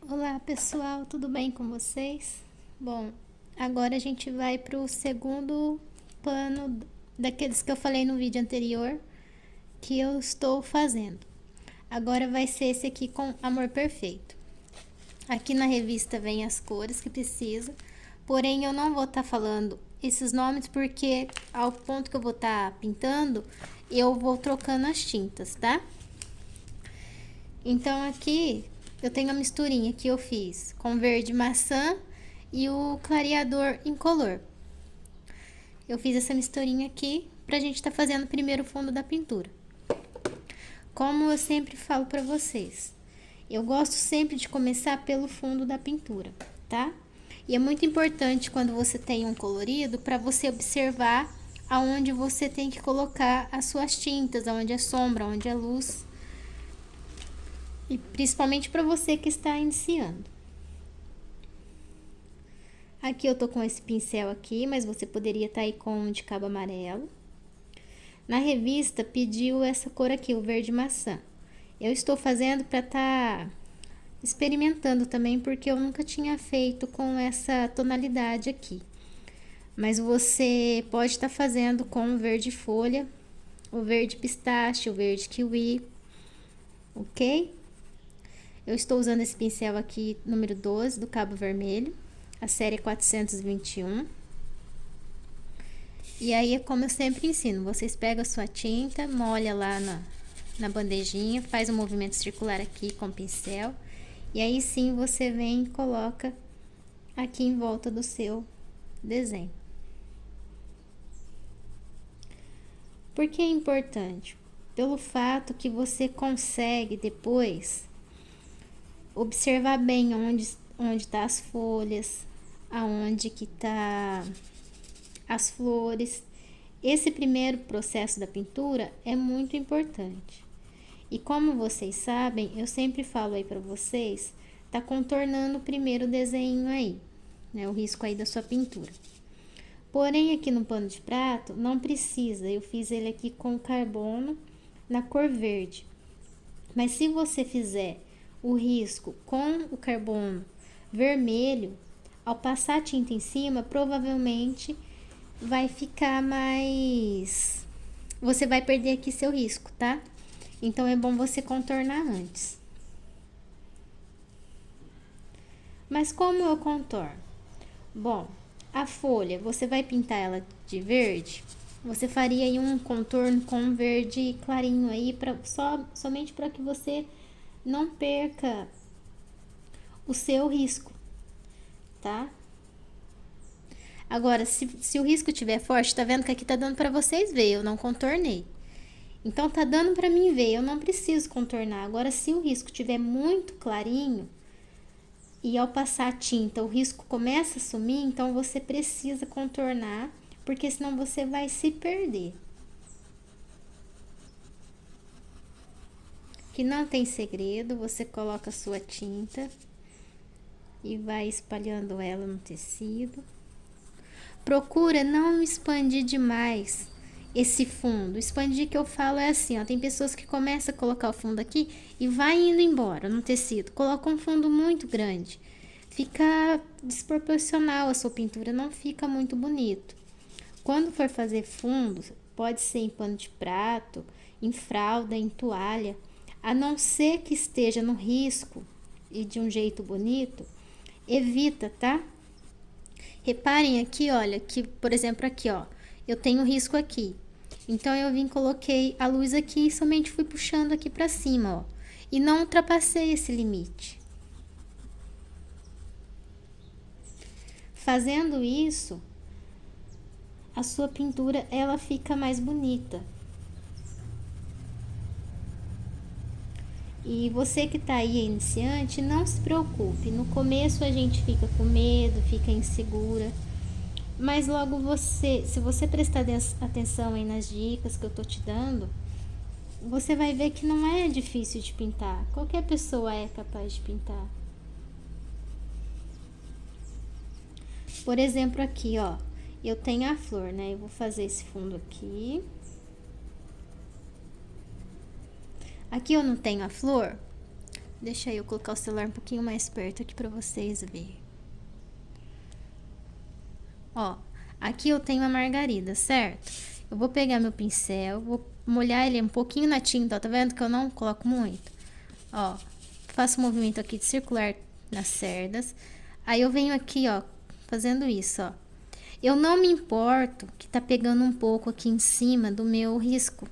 Olá pessoal, tudo bem com vocês? Bom, agora a gente vai para o segundo pano daqueles que eu falei no vídeo anterior que eu estou fazendo. Agora vai ser esse aqui com Amor Perfeito. Aqui na revista vem as cores que precisa, porém eu não vou estar falando esses nomes porque ao ponto que eu vou estar pintando, eu vou trocando as tintas, tá? Então aqui eu tenho a misturinha que eu fiz com verde maçã e o clareador incolor. Eu fiz essa misturinha aqui pra gente tá fazendo primeiro o fundo da pintura. Como eu sempre falo pra vocês, eu gosto sempre de começar pelo fundo da pintura, tá? E é muito importante quando você tem um colorido para você observar aonde você tem que colocar as suas tintas, aonde é sombra, aonde é luz. E principalmente para você que está iniciando. Aqui eu tô com esse pincel aqui, mas você poderia estar aí com um de cabo amarelo. Na revista pediu essa cor aqui, o verde maçã. Eu estou fazendo para estar experimentando também, porque eu nunca tinha feito com essa tonalidade aqui. Mas você pode estar fazendo com o verde folha, o verde pistache, o verde kiwi, ok? Eu estou usando esse pincel aqui, número 12, do cabo vermelho. A série é 421. E aí, é como eu sempre ensino, vocês pegam a sua tinta, molha lá na bandejinha, faz um movimento circular aqui com o pincel. E aí sim, você vem e coloca aqui em volta do seu desenho. Por que é importante? Pelo fato que você consegue depois observar bem onde tá as folhas, aonde que tá as flores. Esse primeiro processo da pintura é muito importante. E como vocês sabem, eu sempre falo aí para vocês, tá contornando o primeiro desenho aí, né, o risco aí da sua pintura. Porém, aqui no pano de prato, não precisa, eu fiz ele aqui com carbono na cor verde. Mas se você fizer o risco com o carbono vermelho, ao passar a tinta em cima, provavelmente vai ficar mais... Você vai perder aqui seu risco, tá? Então, é bom você contornar antes. Mas como eu contorno? Bom, a folha, você vai pintar ela de verde, você faria aí um contorno com verde clarinho aí, somente para que você não perca o seu risco, tá? Agora, se o risco tiver forte, tá vendo que aqui tá dando para vocês ver, eu não contornei. Então, tá dando para mim ver, eu não preciso contornar. Agora, se o risco tiver muito clarinho e ao passar a tinta o risco começa a sumir, então você precisa contornar, porque senão você vai se perder. Que não tem segredo, você coloca a sua tinta e vai espalhando ela no tecido. Procura não expandir demais esse fundo. Expandir que eu falo é assim, ó, tem pessoas que começam a colocar o fundo aqui e vai indo embora no tecido. Coloca um fundo muito grande. Fica desproporcional a sua pintura, não fica muito bonito. Quando for fazer fundo, pode ser em pano de prato, em fralda, em toalha, a não ser que esteja no risco e de um jeito bonito, evita, tá? Reparem aqui, olha, que por exemplo aqui, ó, eu tenho risco aqui. Então eu vim, coloquei a luz aqui e somente fui puxando aqui pra cima, ó. E não ultrapassei esse limite. Fazendo isso, a sua pintura, ela fica mais bonita. E você que tá aí iniciante, não se preocupe. No começo a gente fica com medo, fica insegura. Mas logo você, se você prestar atenção aí nas dicas que eu tô te dando, você vai ver que não é difícil de pintar. Qualquer pessoa é capaz de pintar. Por exemplo, aqui, ó, eu tenho a flor, né? Eu vou fazer esse fundo aqui. Aqui eu não tenho a flor, Deixa eu colocar o celular um pouquinho mais perto aqui pra vocês verem. Ó, aqui eu tenho a margarida, certo? Eu vou pegar meu pincel, vou molhar ele um pouquinho na tinta, ó, tá vendo que eu não coloco muito? Ó, faço um movimento aqui de circular nas cerdas. Aí eu venho aqui, ó, fazendo isso, ó. Eu não me importo que tá pegando um pouco aqui em cima do meu risco.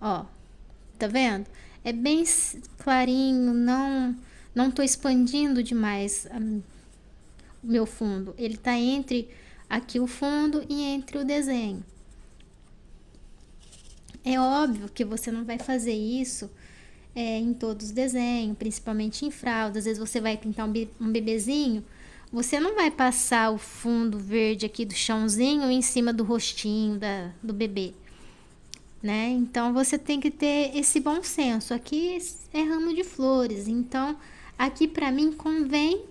Ó, tá vendo? É bem clarinho, não tô expandindo demais o meu fundo. Ele tá entre aqui o fundo e entre o desenho. É óbvio que você não vai fazer isso em todos os desenhos, principalmente em fralda. Às vezes você vai pintar um bebezinho, você não vai passar o fundo verde aqui do chãozinho em cima do rostinho do bebê, né? Então você tem que ter esse bom senso. Aqui é ramo de flores, então aqui pra mim convém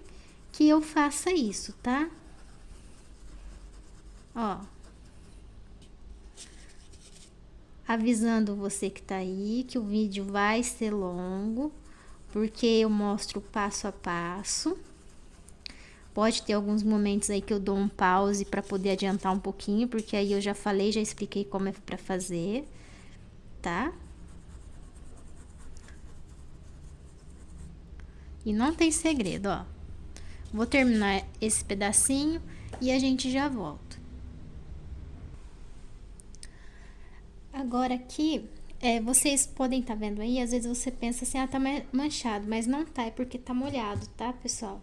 que eu faça isso, tá? Ó, avisando você que tá aí que o vídeo vai ser longo, porque eu mostro passo a passo. Pode ter alguns momentos aí que eu dou um pause para poder adiantar um pouquinho, porque aí eu já falei, já expliquei como é para fazer, tá? E não tem segredo, ó. Vou terminar esse pedacinho e a gente já volta. Agora aqui, vocês podem estar vendo aí, às vezes você pensa assim, ah, tá manchado, mas não tá, é porque tá molhado, tá, pessoal?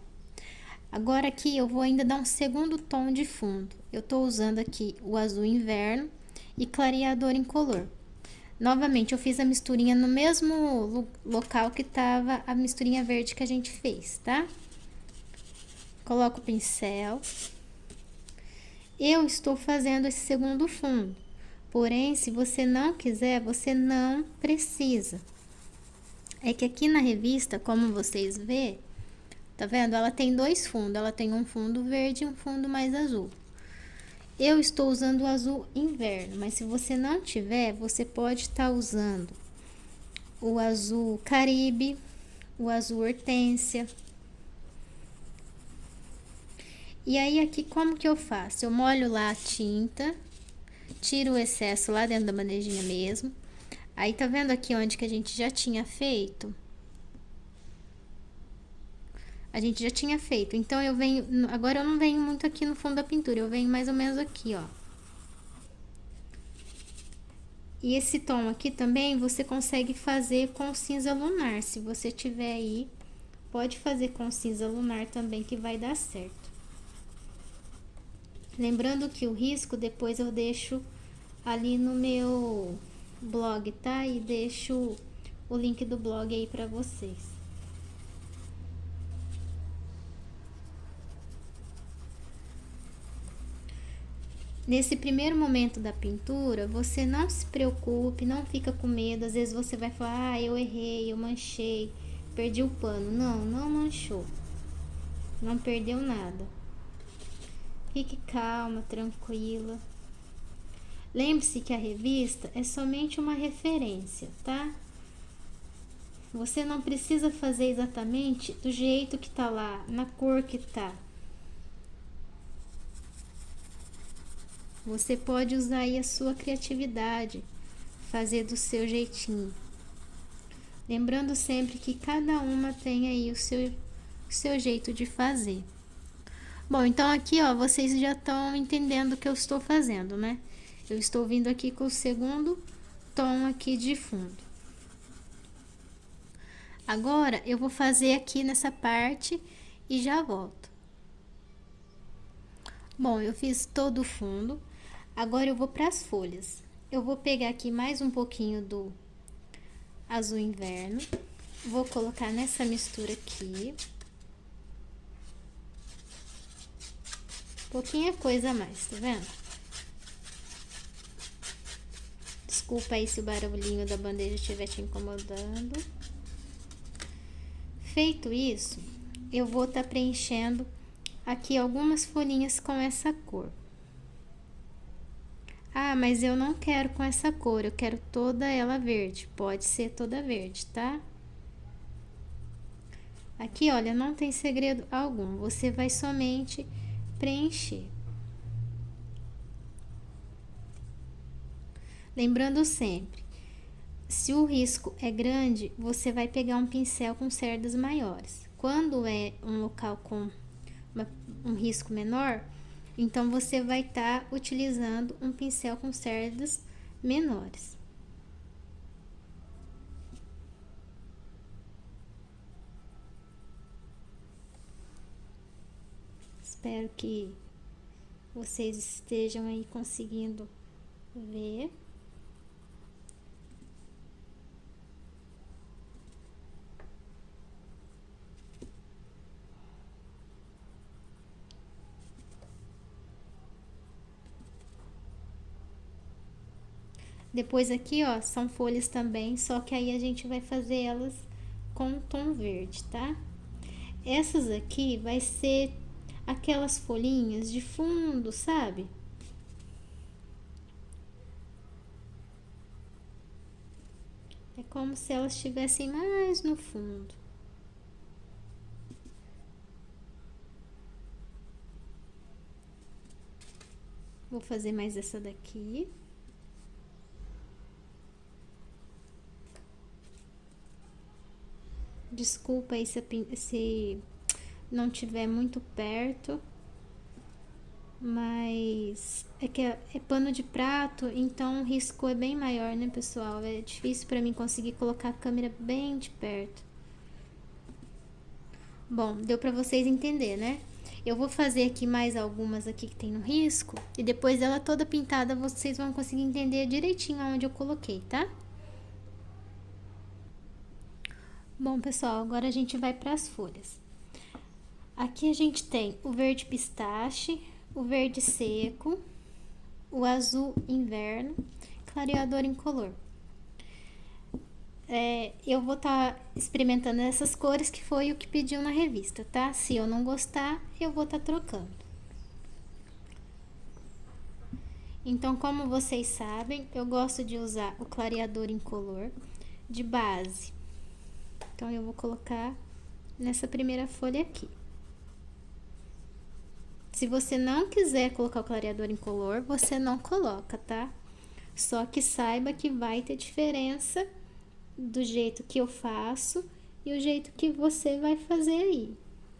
Agora aqui eu vou ainda dar um segundo tom de fundo. Eu tô usando aqui o azul inverno e clareador incolor. Novamente, eu fiz a misturinha no mesmo local que tava a misturinha verde que a gente fez, tá? Coloco o pincel. Eu estou fazendo esse segundo fundo. Porém, se você não quiser, você não precisa. É que aqui na revista, como vocês vê, tá vendo? Ela tem dois fundos. Ela tem um fundo verde e um fundo mais azul. Eu estou usando o azul inverno, mas se você não tiver, você pode estar usando o azul Caribe, o azul hortênsia. E aí aqui como que eu faço? Eu molho lá a tinta, tiro o excesso lá dentro da bandejinha mesmo. Aí tá vendo aqui onde que a gente já tinha feito? A gente já tinha feito, então eu venho, agora eu não venho muito aqui no fundo da pintura, eu venho mais ou menos aqui, ó. E esse tom aqui também você consegue fazer com cinza lunar, se você tiver aí, pode fazer com cinza lunar também que vai dar certo. Lembrando que o risco depois eu deixo ali no meu blog, tá? E deixo o link do blog aí pra vocês. Nesse primeiro momento da pintura, você não se preocupe, não fica com medo. Às vezes você vai falar, ah, eu errei, eu manchei, perdi o pano. Não, não manchou. Não perdeu nada. Fique calma, tranquila. Lembre-se que a revista é somente uma referência, tá? Você não precisa fazer exatamente do jeito que tá lá, na cor que tá. Você pode usar aí a sua criatividade, fazer do seu jeitinho. Lembrando sempre que cada uma tem aí o seu jeito de fazer. Bom, então aqui, ó, vocês já estão entendendo o que eu estou fazendo, né? Eu estou vindo aqui com o segundo tom aqui de fundo. Agora, eu vou fazer aqui nessa parte e já volto. Bom, eu fiz todo o fundo. Agora eu vou para as folhas. Eu vou pegar aqui mais um pouquinho do azul inverno. Vou colocar nessa mistura aqui. Pouquinha coisa a mais, tá vendo? Desculpa aí se o barulhinho da bandeja estiver te incomodando. Feito isso, eu vou estar preenchendo aqui algumas folhinhas com essa cor. Ah, mas eu não quero com essa cor, eu quero toda ela verde. Pode ser toda verde, tá? Aqui, olha, não tem segredo algum, você vai somente preencher. Lembrando sempre, se o risco é grande, você vai pegar um pincel com cerdas maiores. Quando é um local com um risco menor, então você vai estar utilizando um pincel com cerdas menores. Espero que vocês estejam aí conseguindo ver. Depois aqui, ó, são folhas também, só que aí a gente vai fazer elas com tom verde, tá? Essas aqui vai ser aquelas folhinhas de fundo, sabe? É como se elas estivessem mais no fundo. Vou fazer mais essa daqui. Desculpa aí se não tiver muito perto, mas é que é pano de prato, então o risco é bem maior, né, pessoal? É difícil para mim conseguir colocar a câmera bem de perto. Bom, deu para vocês entender, né? Eu vou fazer aqui mais algumas aqui que tem no risco e depois ela toda pintada vocês vão conseguir entender direitinho aonde eu coloquei, tá? Bom, pessoal, agora a gente vai para as folhas. Aqui a gente tem o verde pistache, o verde seco, o azul inverno, clareador incolor. Eu vou estar experimentando essas cores que foi o que pediu na revista, tá? Se eu não gostar, eu vou estar trocando. Então, como vocês sabem, eu gosto de usar o clareador incolor de base. Então, eu vou colocar nessa primeira folha aqui. Se você não quiser colocar o clareador incolor, você não coloca, tá? Só que saiba que vai ter diferença do jeito que eu faço e o jeito que você vai fazer aí.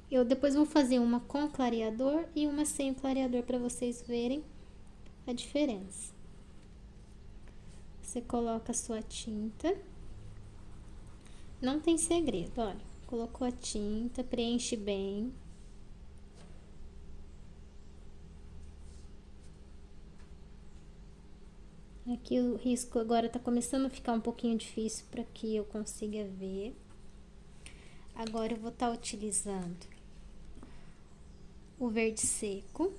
Eu depois vou fazer uma com clareador e uma sem o clareador para vocês verem a diferença. Você coloca a sua tinta. Não tem segredo, olha. Colocou a tinta, preenche bem. Aqui o risco agora tá começando a ficar um pouquinho difícil para que eu consiga ver. Agora eu vou estar utilizando o verde seco.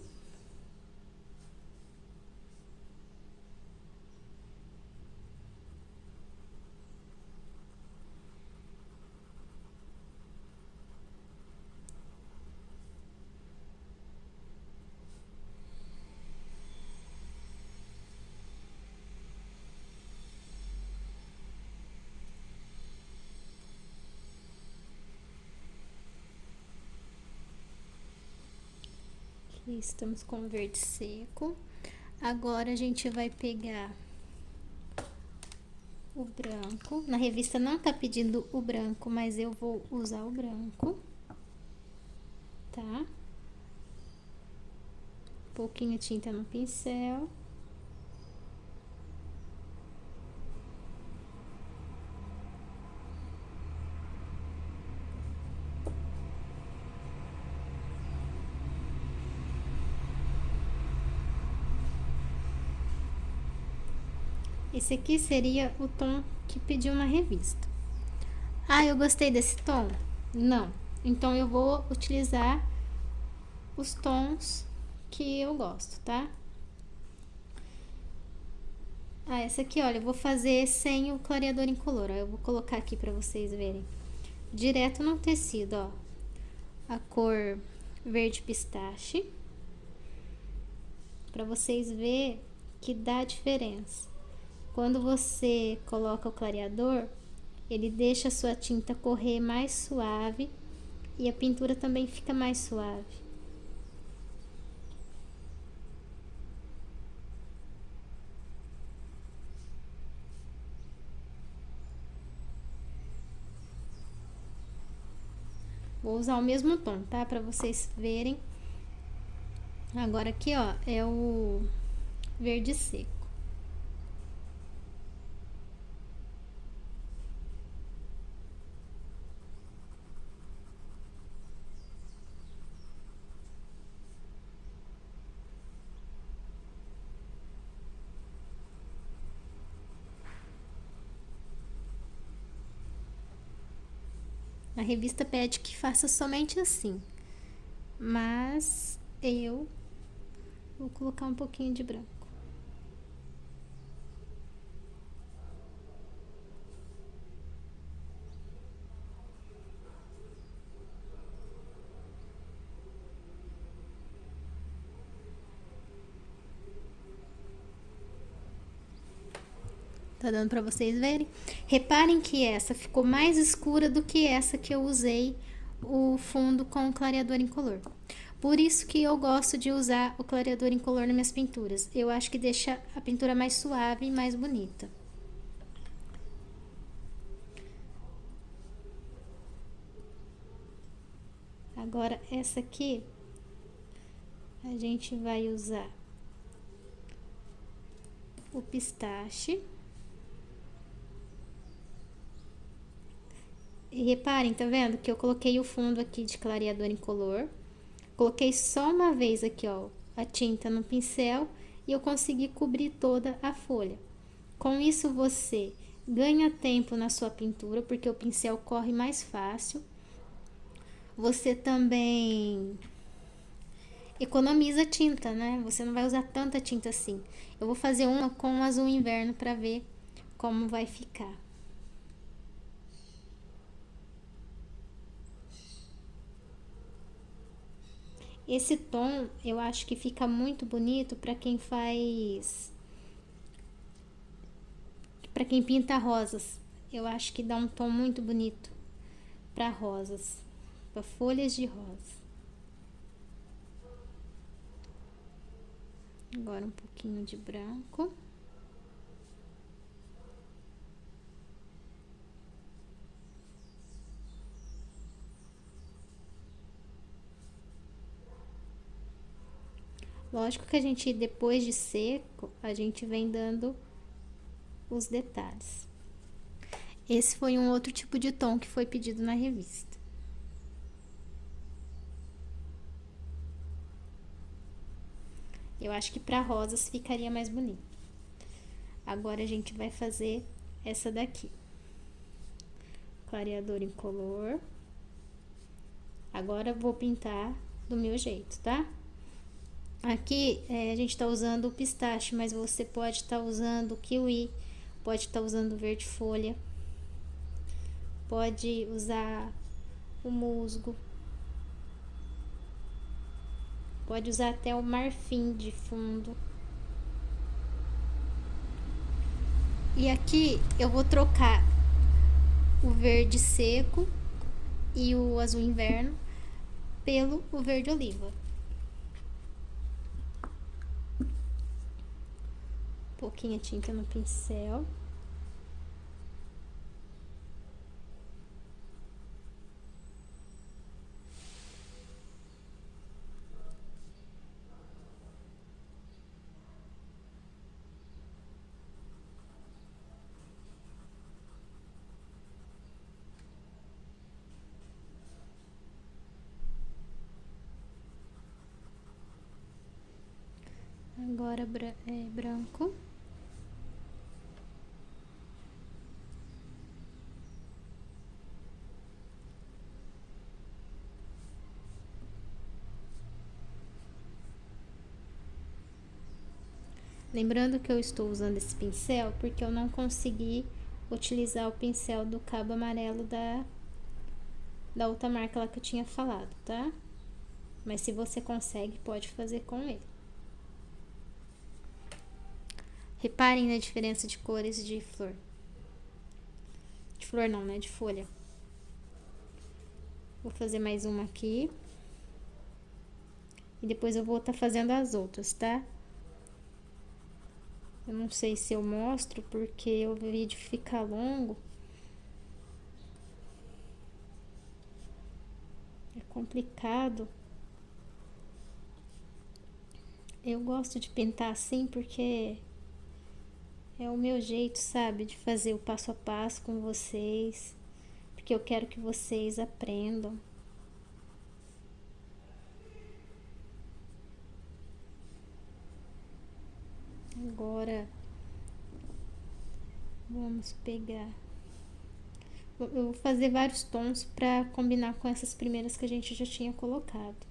Aqui estamos com o verde seco. Agora a gente vai pegar o branco. Na revista não tá pedindo o branco, mas eu vou usar o branco, tá? Pouquinho tinta no pincel. Esse aqui seria o tom que pediu na revista. Ah, eu gostei desse tom? Não. Então, eu vou utilizar os tons que eu gosto, tá? Ah, essa aqui, olha, eu vou fazer sem o clareador incolor, ó. Eu vou colocar aqui pra vocês verem. Direto no tecido, ó. A cor verde pistache. Pra vocês verem que dá diferença. Quando você coloca o clareador, ele deixa a sua tinta correr mais suave E a pintura também fica mais suave. Vou usar o mesmo tom, tá? Pra vocês verem. Agora aqui, ó, é o verde seco. A revista pede que faça somente assim, mas eu vou colocar um pouquinho de branco. Tá dando pra vocês verem? Reparem que essa ficou mais escura do que essa que eu usei o fundo com o clareador incolor. Por isso que eu gosto de usar o clareador incolor nas minhas pinturas. Eu acho que deixa a pintura mais suave e mais bonita. Agora essa aqui a gente vai usar o pistache. E reparem, tá vendo? Que eu coloquei o fundo aqui de clareador incolor. Coloquei só uma vez aqui, ó, a tinta no pincel e eu consegui cobrir toda a folha. Com isso você ganha tempo na sua pintura, porque o pincel corre mais fácil. Você também economiza tinta, né? Você não vai usar tanta tinta assim. Eu vou fazer uma com azul inverno para ver como vai ficar. Esse tom eu acho que fica muito bonito para quem pinta rosas. Eu acho que dá um tom muito bonito para rosas, para folhas de rosa. Agora um pouquinho de branco. Lógico que a gente, depois de seco, a gente vem dando os detalhes. Esse foi um outro tipo de tom que foi pedido na revista. Eu acho que para rosas ficaria mais bonito. Agora a gente vai fazer essa daqui. Clareador incolor. Agora eu vou pintar do meu jeito, tá? Aqui a gente tá usando o pistache, mas você pode estar usando o kiwi, pode estar usando o verde folha, pode usar o musgo, pode usar até o marfim de fundo. E aqui eu vou trocar o verde seco e o azul inverno pelo o verde oliva. Pouquinha tinta no pincel. Agora branco. Lembrando que eu estou usando esse pincel porque eu não consegui utilizar o pincel do cabo amarelo da outra marca lá que eu tinha falado, tá? Mas se você consegue, pode fazer com ele. Reparem na diferença de cores de flor. De flor não, né? De folha. Vou fazer mais uma aqui. E depois eu vou estar fazendo as outras, tá? Eu não sei se eu mostro, porque o vídeo fica longo. É complicado. Eu gosto de pintar assim porque é o meu jeito, sabe? De fazer o passo a passo com vocês. Porque eu quero que vocês aprendam. Agora, vamos pegar. Eu vou fazer vários tons para combinar com essas primeiras que a gente já tinha colocado.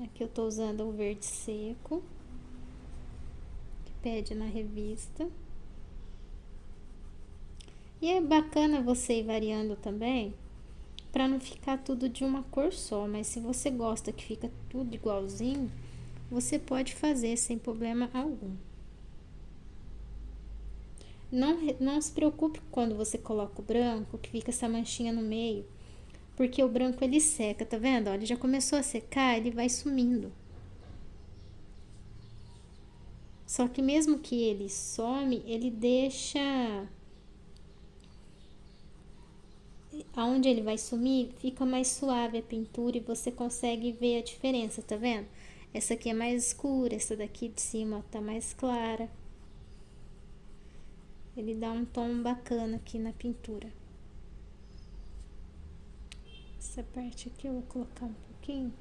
Aqui eu tô usando o verde seco, que pede na revista. E é bacana você ir variando também, para não ficar tudo de uma cor só. Mas se você gosta que fica tudo igualzinho, você pode fazer sem problema algum. Não se preocupe quando você coloca o branco, que fica essa manchinha no meio. Porque o branco ele seca, tá vendo? Ó, ele já começou a secar, ele vai sumindo. Só que mesmo que ele some, ele deixa... Aonde ele vai sumir, fica mais suave a pintura e você consegue ver a diferença, tá vendo? Essa aqui é mais escura, essa daqui de cima tá mais clara. Ele dá um tom bacana aqui na pintura. Essa parte aqui eu vou colocar um pouquinho.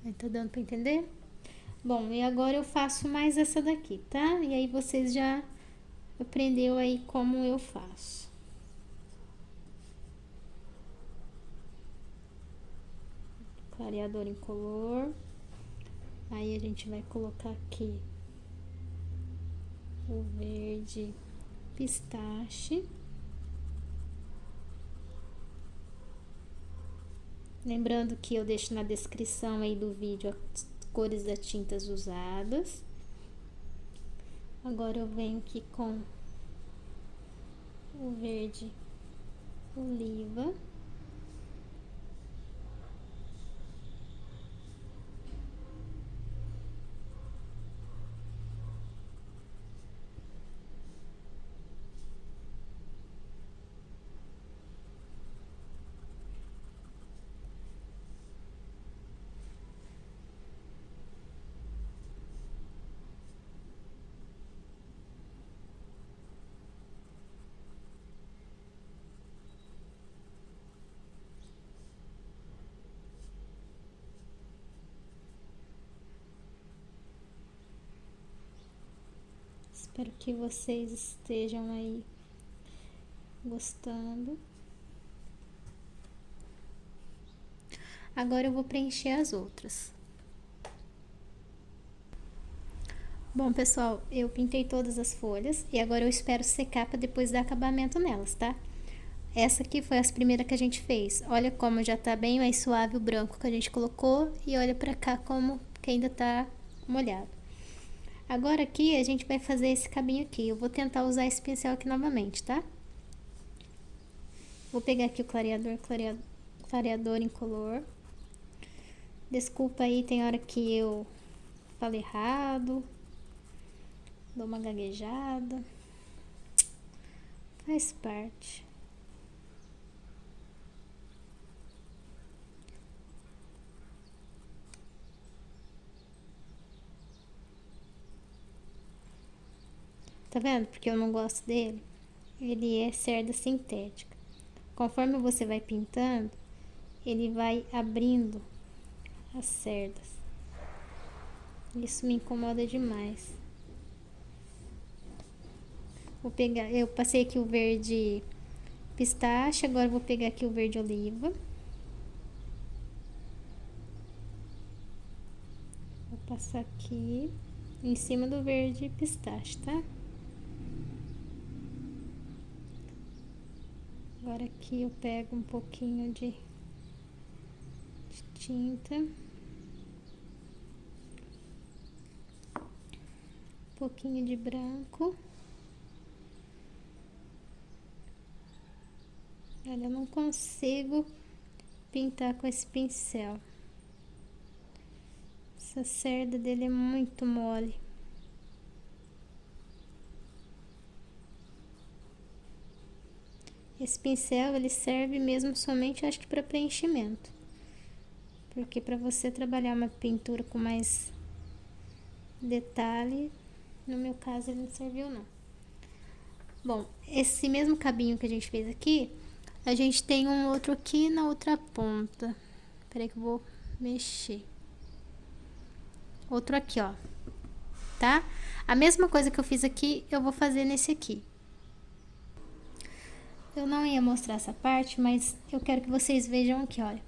Aí tá dando pra entender? Bom, e agora eu faço mais essa daqui, tá? E aí vocês já aprendeu aí como eu faço. Clareador incolor. Aí a gente vai colocar aqui o verde pistache. Lembrando que eu deixo na descrição aí do vídeo as cores das tintas usadas. Agora eu venho aqui com o verde oliva. Espero que vocês estejam aí gostando. Agora eu vou preencher as outras. Bom, pessoal, eu pintei todas as folhas e agora eu espero secar para depois dar acabamento nelas, tá? Essa aqui foi as primeiras que a gente fez. Olha como já tá bem mais suave o branco que a gente colocou e olha pra cá como que ainda tá molhado. Agora aqui a gente vai fazer esse cabinho aqui. Eu vou tentar usar esse pincel aqui novamente, tá? Vou pegar aqui o clareador incolor. Desculpa aí, tem hora que eu falo errado, dou uma gaguejada, faz parte. Tá vendo? Porque eu não gosto dele. Ele é cerda sintética. Conforme você vai pintando, ele vai abrindo as cerdas. Isso me incomoda demais. Vou pegar, eu passei aqui o verde pistache, agora vou pegar aqui o verde oliva. Vou passar aqui em cima do verde pistache, tá? Agora aqui eu pego um pouquinho de tinta, um pouquinho de branco. Olha, eu não consigo pintar com esse pincel. Essa cerda dele é muito mole. Esse pincel, ele serve mesmo somente, acho que para preenchimento. Porque para você trabalhar uma pintura com mais detalhe, no meu caso ele não serviu não. Bom, esse mesmo cabinho que a gente fez aqui, a gente tem um outro aqui na outra ponta. Peraí que eu vou mexer. Outro aqui, ó. Tá? A mesma coisa que eu fiz aqui, eu vou fazer nesse aqui. Eu não ia mostrar essa parte, mas eu quero que vocês vejam aqui, olha.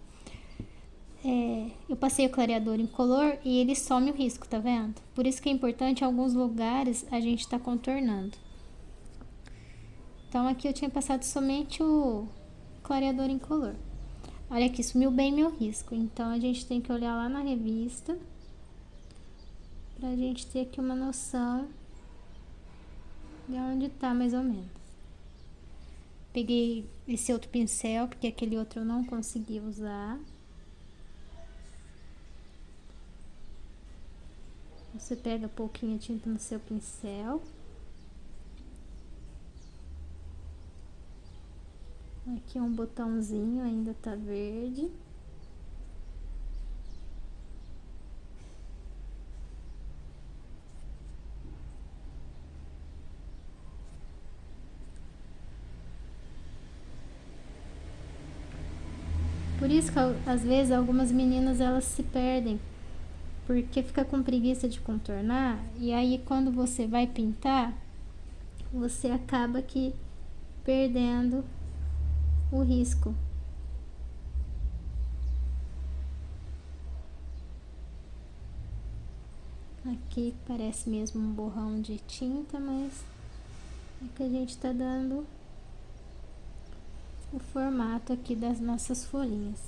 Eu passei o clareador incolor e ele some o risco, tá vendo? Por isso que é importante, em alguns lugares, a gente tá contornando. Então, aqui eu tinha passado somente o clareador incolor. Olha aqui, sumiu bem meu risco. Então, a gente tem que olhar lá na revista, pra gente ter aqui uma noção de onde tá, mais ou menos. Peguei esse outro pincel, porque aquele outro eu não consegui usar. Você pega pouquinho de tinta no seu pincel. Aqui é um botãozinho, ainda tá verde. Por isso que às vezes algumas meninas elas se perdem, porque fica com preguiça de contornar, e aí quando você vai pintar, você acaba aqui perdendo o risco. Aqui parece mesmo um borrão de tinta, mas é que a gente tá dando o formato aqui das nossas folhinhas.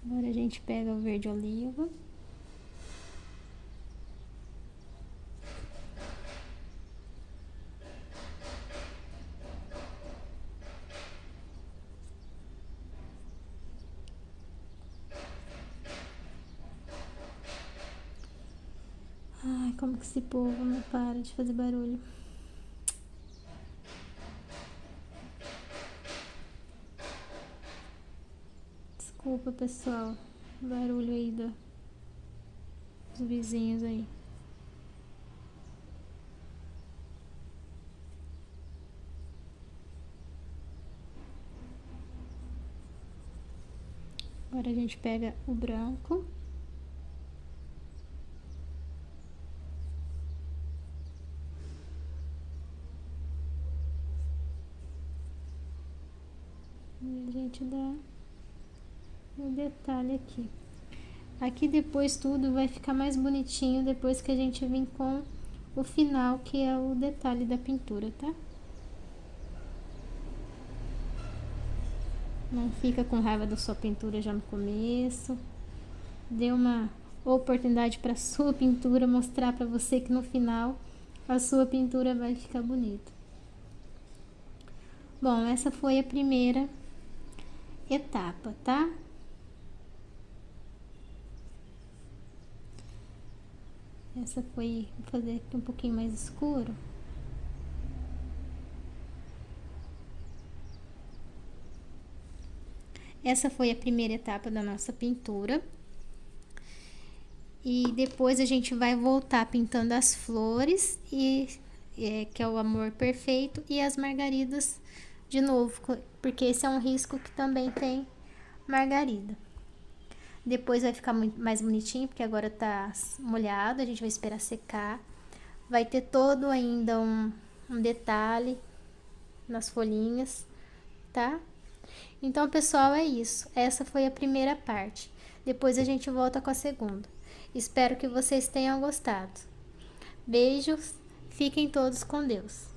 Agora a gente pega o verde oliva. Ai, como que esse povo não para de fazer barulho. Desculpa, pessoal, o barulho aí dos vizinhos aí. Agora a gente pega o branco. E a gente dá um detalhe aqui. Aqui depois tudo vai ficar mais bonitinho depois que a gente vir com o final, que é o detalhe da pintura, tá? Não fica com raiva da sua pintura já no começo. Dê uma oportunidade para sua pintura mostrar para você que no final a sua pintura vai ficar bonita. Bom, essa foi a primeira etapa, tá? Essa foi, vou fazer aqui um pouquinho mais escuro. Essa foi a primeira etapa da nossa pintura. E depois a gente vai voltar pintando as flores, que é o amor perfeito, e as margaridas de novo, porque esse é um risco que também tem margarida. Depois vai ficar muito mais bonitinho, porque agora tá molhado, a gente vai esperar secar. Vai ter todo ainda um detalhe nas folhinhas, tá? Então, pessoal, é isso. Essa foi a primeira parte. Depois a gente volta com a segunda. Espero que vocês tenham gostado. Beijos, fiquem todos com Deus.